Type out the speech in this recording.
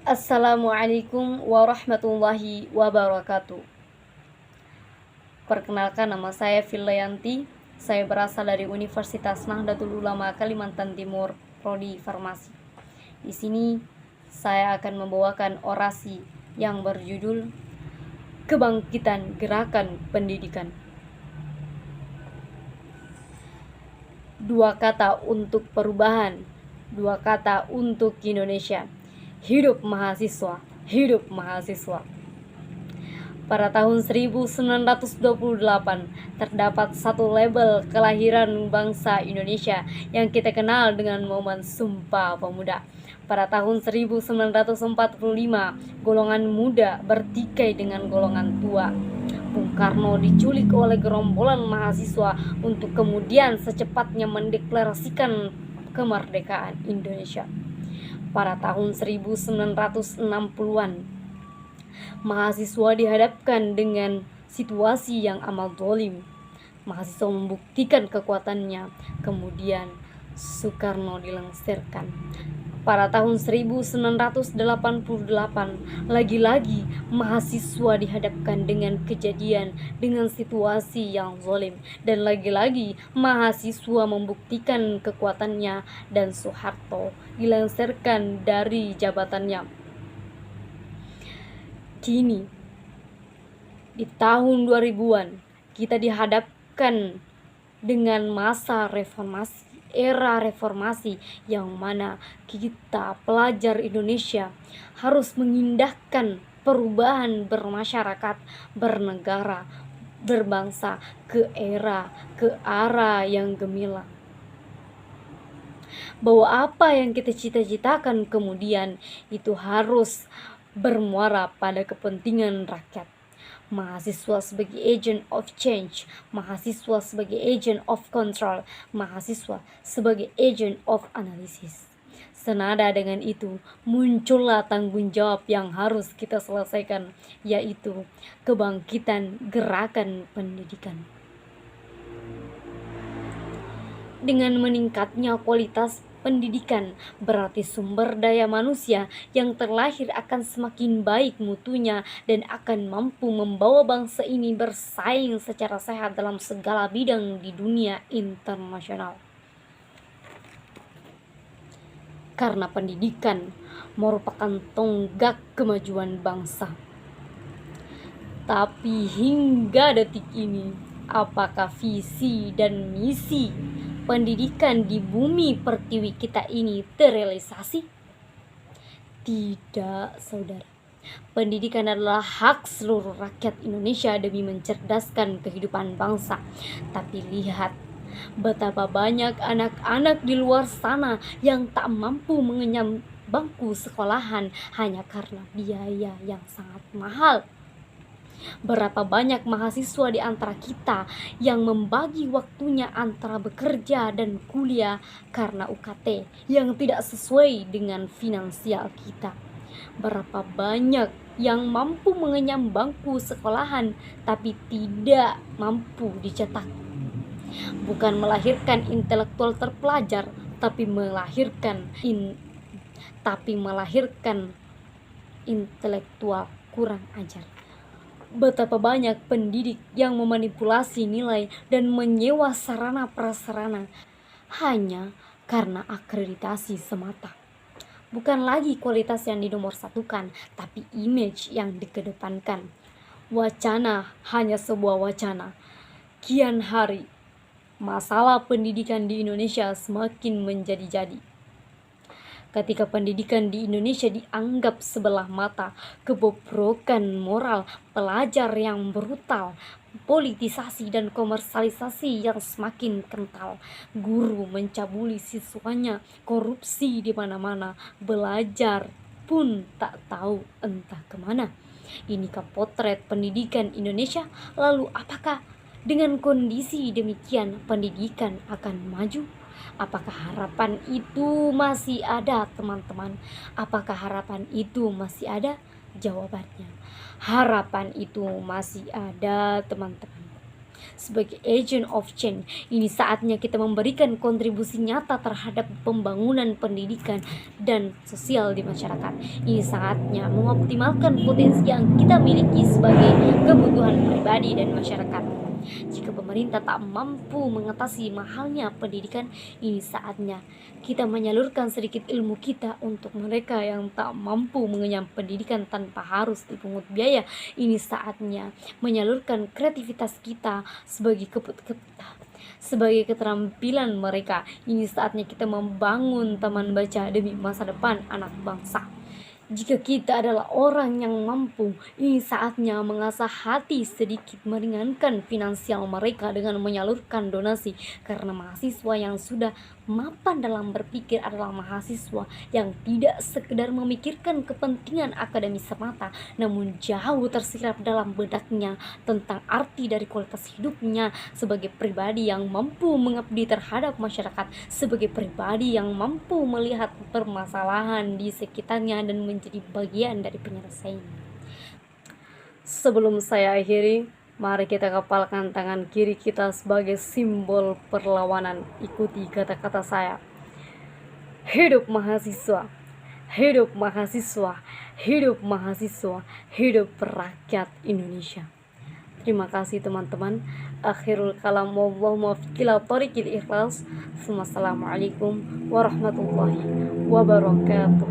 Assalamualaikum warahmatullahi wabarakatuh. Perkenalkan, nama saya Villayanti. Saya berasal dari Universitas Nahdlatul Ulama Kalimantan Timur, Prodi Farmasi. Di sini saya akan membawakan orasi yang berjudul Kebangkitan Gerakan Pendidikan. Dua kata untuk perubahan, dua kata untuk Indonesia. Hidup mahasiswa, hidup mahasiswa. Pada tahun 1928 terdapat satu label kelahiran bangsa Indonesia yang kita kenal dengan momen Sumpah Pemuda. Pada tahun 1945, golongan muda bertikai dengan golongan tua. Bung Karno diculik oleh gerombolan mahasiswa untuk kemudian secepatnya mendeklarasikan kemerdekaan Indonesia. Pada tahun 1960-an, mahasiswa dihadapkan dengan situasi yang amat zalim. Mahasiswa membuktikan kekuatannya, kemudian Soekarno dilengsirkan. Pada tahun 1988, lagi-lagi mahasiswa dihadapkan dengan kejadian dengan situasi yang zalim, dan lagi-lagi mahasiswa membuktikan kekuatannya dan Soeharto dilengsirkan dari jabatannya. Kini di tahun 2000-an kita dihadapkan dengan masa reformasi, era reformasi yang mana kita pelajar Indonesia harus mengindahkan perubahan bermasyarakat, bernegara, berbangsa ke arah yang gemilang. Bahwa apa yang kita cita-citakan kemudian itu harus bermuara pada kepentingan rakyat. Mahasiswa sebagai agent of change, mahasiswa sebagai agent of control, mahasiswa sebagai agent of analysis. Senada dengan itu, muncullah tanggung jawab yang harus kita selesaikan, yaitu kebangkitan gerakan pendidikan. Dengan meningkatnya kualitas pendidikan, berarti sumber daya manusia yang terlahir akan semakin baik mutunya dan akan mampu membawa bangsa ini bersaing secara sehat dalam segala bidang di dunia internasional. Karena pendidikan merupakan tonggak kemajuan bangsa. Tapi hingga detik ini, apakah visi dan misi pendidikan di bumi pertiwi kita ini terrealisasi? Tidak, saudara. Pendidikan adalah hak seluruh rakyat Indonesia demi mencerdaskan kehidupan bangsa. Tapi lihat betapa banyak anak-anak di luar sana yang tak mampu mengenyam bangku sekolahan hanya karena biaya yang sangat mahal. Berapa banyak mahasiswa di antara kita yang membagi waktunya antara bekerja dan kuliah karena UKT yang tidak sesuai dengan finansial kita. Berapa banyak yang mampu mengenyam bangku sekolahan tapi tidak mampu dicetak. Bukan melahirkan intelektual terpelajar, tapi melahirkan intelektual kurang ajar. Betapa banyak pendidik yang memanipulasi nilai dan menyewa sarana prasarana hanya karena akreditasi semata. Bukan lagi kualitas yang dinomorsatukan, tapi image yang dikedepankan. Wacana hanya sebuah wacana. Kian hari, masalah pendidikan di Indonesia semakin menjadi-jadi. Ketika pendidikan di Indonesia dianggap sebelah mata, kebobrokan moral pelajar yang brutal, politisasi dan komersialisasi yang semakin kental, guru mencabuli siswanya, korupsi di mana-mana, belajar pun tak tahu entah kemana. Inikah potret pendidikan Indonesia? Lalu apakah dengan kondisi demikian pendidikan akan maju? Apakah harapan itu masih ada, teman-teman? Apakah harapan itu masih ada? Jawabannya, harapan itu masih ada, teman-teman. Sebagai agent of change, ini saatnya kita memberikan kontribusi nyata terhadap pembangunan pendidikan dan sosial di masyarakat. Ini saatnya mengoptimalkan potensi yang kita miliki sebagai kebutuhan pribadi dan masyarakat. Jika pemerintah tak mampu mengatasi mahalnya pendidikan, ini saatnya kita menyalurkan sedikit ilmu kita untuk mereka yang tak mampu mengenyam pendidikan tanpa harus dipungut biaya. Ini saatnya menyalurkan kreativitas kita sebagai keterampilan mereka. Ini saatnya kita membangun taman baca demi masa depan anak bangsa. Jika kita adalah orang yang mampu, ini saatnya mengasah hati sedikit meringankan finansial mereka dengan menyalurkan donasi, karena mahasiswa yang sudah mapan dalam berpikir adalah mahasiswa yang tidak sekedar memikirkan kepentingan akademis semata, namun jauh tersirat dalam bedaknya tentang arti dari kualitas hidupnya sebagai pribadi yang mampu mengabdi terhadap masyarakat, sebagai pribadi yang mampu melihat permasalahan di sekitarnya dan menjadi bagian dari penyelesaian. Sebelum saya akhiri, mari kita kepalkan tangan kiri kita sebagai simbol perlawanan. Ikuti kata-kata saya. Hidup mahasiswa, hidup mahasiswa, hidup mahasiswa, hidup rakyat Indonesia. Terima kasih teman-teman. Akhirul kalam, wallahu muwaffiq ila thoriqil ikhlas. Wassalamualaikum warahmatullahi wabarakatuh.